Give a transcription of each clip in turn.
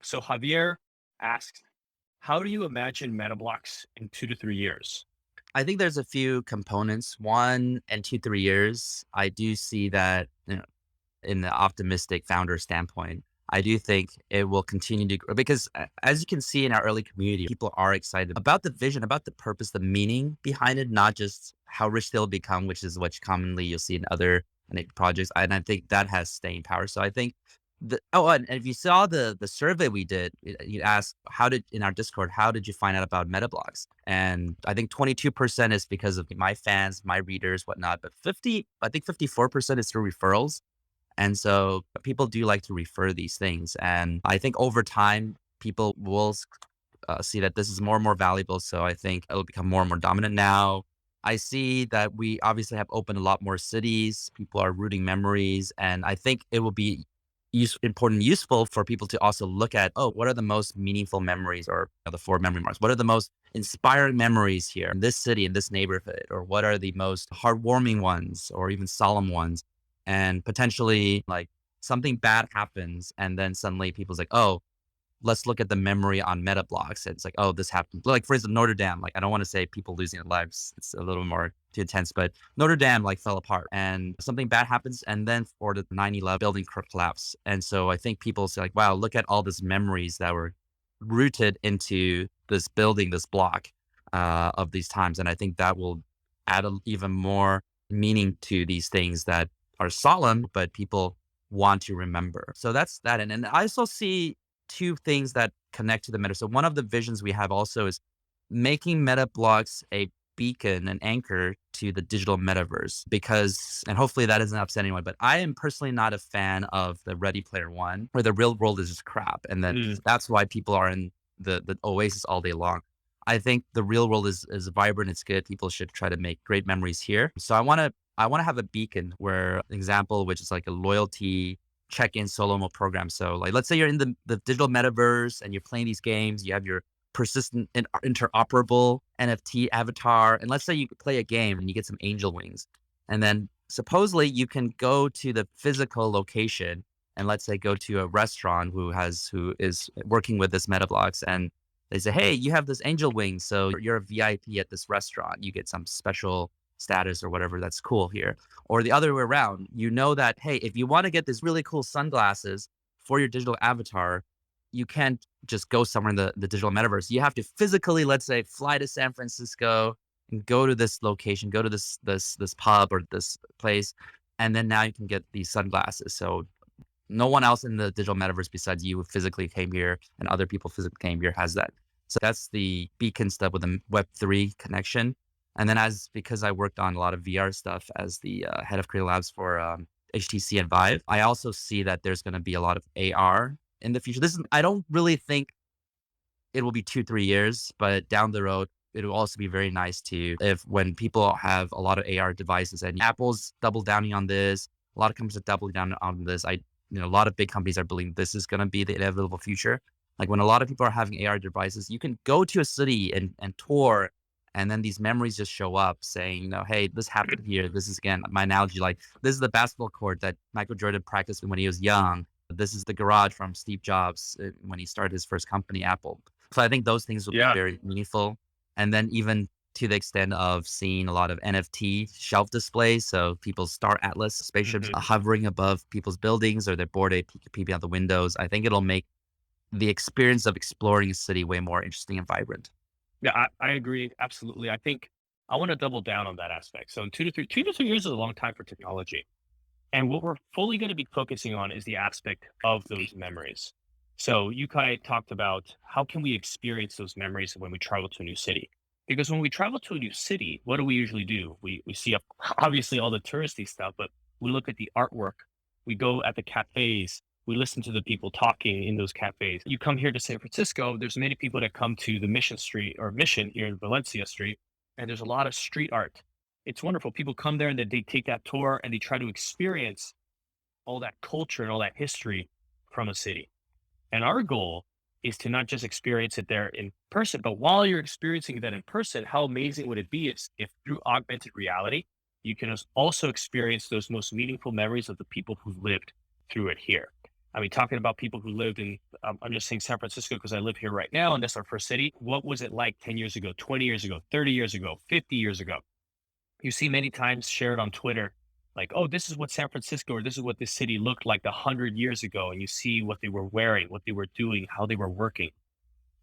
So Javier asks, how do you imagine Metablox in 2 to 3 years? I think there's a few components. 1 and 2, 3 years, I do see that, in the optimistic founder standpoint, I do think it will continue to grow because as you can see in our early community, people are excited about the vision, about the purpose, the meaning behind it, not just how rich they'll become, which is what commonly you'll see in other projects. And I think that has staying power. So I think and if you saw the survey we did, you asked how did in our Discord, how did you find out about Metablogs? And I think 22% is because of my fans, my readers, whatnot. But 54% is through referrals. And so people do like to refer these things. And I think over time, people will see that this is more and more valuable. So I think it'll become more and more dominant now. I see that we obviously have opened a lot more cities. People are rooting memories. And I think it will be important, useful for people to also look at, oh, what are the most meaningful memories or the four memory marks? What are the most inspiring memories here in this city, in this neighborhood? Or what are the most heartwarming ones or even solemn ones? And potentially like something bad happens and then suddenly people's like, oh, let's look at the memory on Metablox. It's like, oh, this happened. Like for instance, Notre Dame. Like I don't want to say people losing their lives. It's a little more too intense, but Notre Dame like fell apart and something bad happens. And then for the 9/11 building collapse. And so I think people say like, wow, look at all these memories that were rooted into this building, this block of these times. And I think that will add even more meaning to these things that are solemn, but people want to remember. So that's that. And I also see two things that connect to the meta. So one of the visions we have also is making Meta blocks a beacon, an anchor to the digital metaverse because, and hopefully that doesn't upset anyone, but I am personally not a fan of the Ready Player One where the real world is just crap. And Mm, that's why people are in the Oasis all day long. I think the real world is vibrant. It's good. People should try to make great memories here. So I want to have a beacon where example, which is like a loyalty check-in solo mode program. So like let's say you're in the digital metaverse and you're playing these games, you have your persistent and interoperable NFT avatar. And let's say you play a game and you get some angel wings. And then supposedly you can go to the physical location and let's say go to a restaurant who is working with this Metablocks and they say, hey, you have this angel wings, so you're a VIP at this restaurant. You get some special status or whatever. That's cool here. Or the other way around, you know that, hey, if you want to get this really cool sunglasses for your digital avatar, you can't just go somewhere in the digital metaverse. You have to physically, let's say, fly to San Francisco and go to this location, go to this pub or this place, and then now you can get these sunglasses. So no one else in the digital metaverse besides you who physically came here and other people physically came here has that. So that's the beacon stuff with the Web3 connection. And then because I worked on a lot of VR stuff as the head of creative labs for HTC and Vive, I also see that there's going to be a lot of AR in the future. I don't really think it will be 2, 3 years, but down the road, it will also be very nice to if when people have a lot of AR devices and Apple's double downing on this, a lot of companies are doubling down on this. A lot of big companies are believing this is going to be the inevitable future. Like when a lot of people are having AR devices, you can go to a city and tour, and then these memories just show up saying, hey, this happened here. This is again my analogy. Like this is the basketball court that Michael Jordan practiced when he was young. This is the garage from Steve Jobs when he started his first company, Apple. So I think those things will be yeah. very meaningful. And then even to the extent of seeing a lot of NFT shelf displays. So people's Star Atlas spaceships hmm hovering above people's buildings or their bored ape peeping out the windows. I think it'll make the experience of exploring a city way more interesting and vibrant. Yeah, I agree. Absolutely. I think I want to double down on that aspect. So in 2 to 3 years is a long time for technology. And what we're fully going to be focusing on is the aspect of those memories. So you kind of talked about how can we experience those memories when we travel to a new city? Because when we travel to a new city, what do we usually do? We see obviously all the touristy stuff, but we look at the artwork. We go at the cafes. We listen to the people talking in those cafes. You come here to San Francisco, there's many people that come to the Mission Street or Mission here in Valencia Street, and there's a lot of street art. It's wonderful. People come there and they take that tour and they try to experience all that culture and all that history from a city. And our goal is to not just experience it there in person, but while you're experiencing that in person, how amazing would it be if through augmented reality, you can also experience those most meaningful memories of the people who lived through it here. I mean, talking about people who lived in, I'm just saying San Francisco because I live here right now and that's our first city. What was it like 10 years ago, 20 years ago, 30 years ago, 50 years ago? You see many times shared on Twitter, like, oh, this is what San Francisco or this is what this city looked like 100 years ago. And you see what they were wearing, what they were doing, how they were working.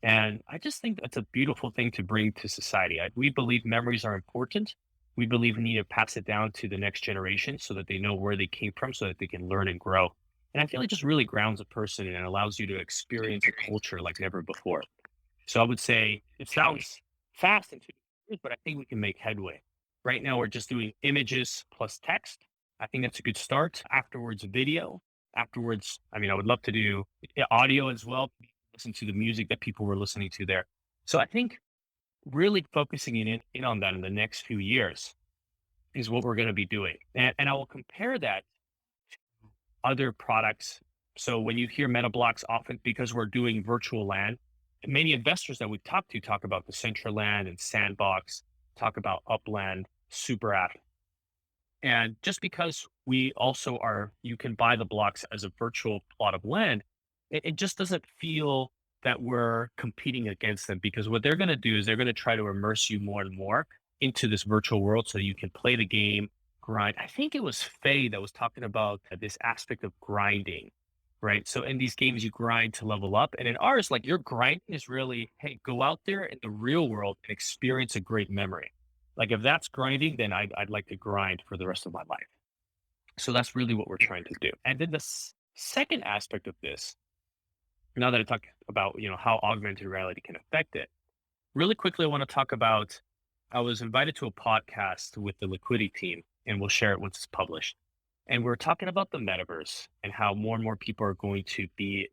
And I just think that's a beautiful thing to bring to society. We believe memories are important. We believe we need to pass it down to the next generation so that they know where they came from, so that they can learn and grow. And I feel it just really grounds a person and allows you to experience a culture like never before. So I would say it sounds fast and tedious, but I think we can make headway. Right now, we're just doing images plus text. I think that's a good start. Afterwards, video. Afterwards, I mean, I would love to do audio as well, listen to the music that people were listening to there. So I think really focusing in on that in the next few years is what we're going to be doing. And I will compare that other products. So when you hear Metablox, often because we're doing virtual land, many investors that we've talked to talk about the Decentraland and Sandbox, talk about Upland, Super App. And just because we also are, you can buy the blocks as a virtual plot of land, it just doesn't feel that we're competing against them because what they're going to do is they're going to try to immerse you more and more into this virtual world so you can play the game, grind. I think it was Faye that was talking about this aspect of grinding, right? So in these games, you grind to level up. And in ours, like your grinding is really, hey, go out there in the real world and experience a great memory. Like if that's grinding, then I'd like to grind for the rest of my life. So that's really what we're trying to do. And then the second aspect of this, now that I talk about how augmented reality can affect it, really quickly I want to talk about. I was invited to a podcast with the Liquidity team, and we'll share it once it's published. And we're talking about the metaverse and how more and more people are going to be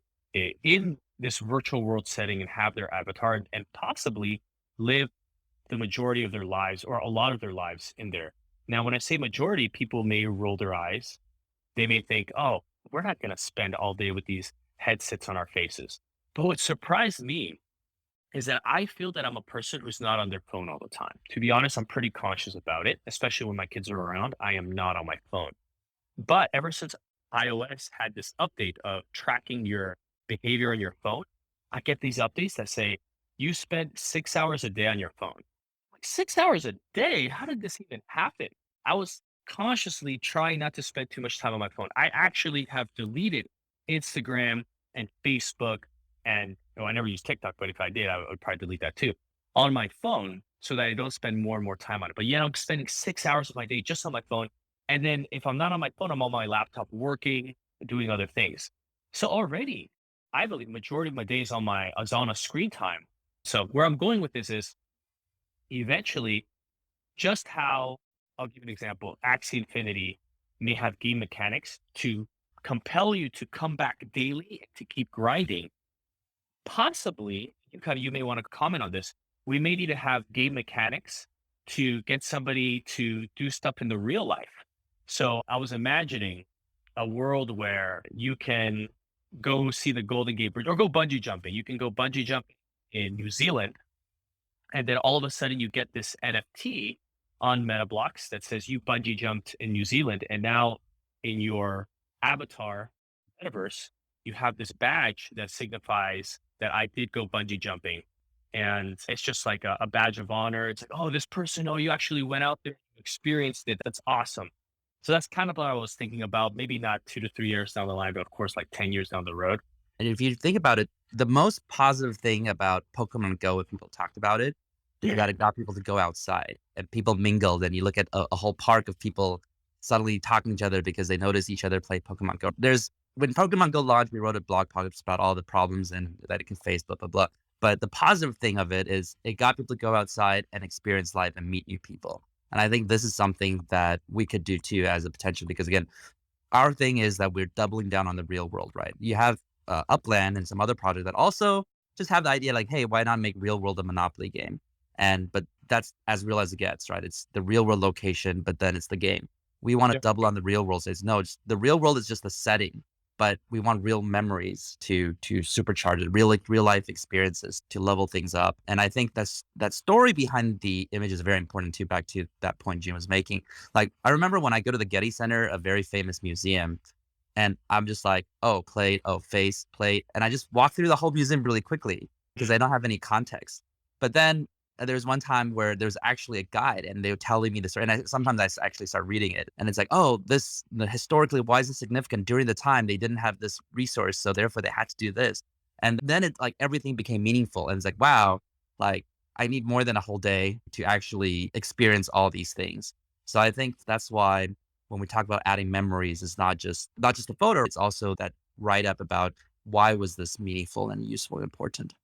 in this virtual world setting and have their avatar and possibly live the majority of their lives or a lot of their lives in there. Now, when I say majority, people may roll their eyes. They may think, oh, we're not going to spend all day with these headsets on our faces. But what surprised me is that I feel that I'm a person who's not on their phone all the time. To be honest, I'm pretty conscious about it, especially when my kids are around. I am not on my phone. But ever since iOS had this update of tracking your behavior on your phone, I get these updates that say, you spend 6 hours a day on your phone. Like 6 hours a day? How did this even happen? I was consciously trying not to spend too much time on my phone. I actually have deleted Instagram and Facebook and I never use TikTok, but if I did, I would probably delete that too on my phone so that I don't spend more and more time on it. But yeah, I'm spending 6 hours of my day just on my phone. And then if I'm not on my phone, I'm on my laptop working, doing other things. So already, I believe the majority of my day is on a screen time. So where I'm going with this is eventually just how I'll give you an example. Axie Infinity may have game mechanics to compel you to come back daily to keep grinding. Possibly, you may want to comment on this. We may need to have game mechanics to get somebody to do stuff in the real life. So I was imagining a world where you can go see the Golden Gate Bridge or go bungee jumping. You can go bungee jumping in New Zealand, and then all of a sudden you get this NFT on Metablox that says you bungee jumped in New Zealand, and now in your avatar metaverse, you have this badge that signifies that I did go bungee jumping. And it's just like a badge of honor. It's like, oh, this person, oh, you actually went out there, you experienced it. That's awesome. So that's kind of what I was thinking about. Maybe not 2 to 3 years down the line, but of course, like 10 years down the road. And if you think about it, the most positive thing about Pokemon Go, if people talked about it, is Yeah. that it got people to go outside and people mingled. And you look at a whole park of people suddenly talking to each other because they notice each other play Pokemon Go. When Pokemon Go launched, we wrote a blog post about all the problems and that it can face, blah, blah, blah. But the positive thing of it is it got people to go outside and experience life and meet new people. And I think this is something that we could do too as a potential because again, our thing is that we're doubling down on the real world, right? You have Upland and some other projects that also just have the idea like, hey, why not make real world a Monopoly game? But that's as real as it gets, right? It's the real world location, but then it's the game. We want to Yep. double on the real world. Says no, the real world is just the setting, but we want real memories to supercharge it, real life experiences to level things up. And I think that story behind the image is very important too. Back to that point Jim was making. Like I remember when I go to the Getty Center, a very famous museum, And I'm just like, "Oh, plate, oh, face, plate," and I just walk through the whole museum really quickly because I don't have any context. But then, there was one time where there's actually a guide, and they were telling me the story, and sometimes actually start reading it, and it's like, "Oh, historically, why is this significant? During the time, they didn't have this resource, so therefore they had to do this." And then it like, everything became meaningful, and it's like, "Wow, like, I need more than a whole day to actually experience all these things." So I think that's why when we talk about adding memories, it's not just a photo, it's also that write up about why was this meaningful and useful and important.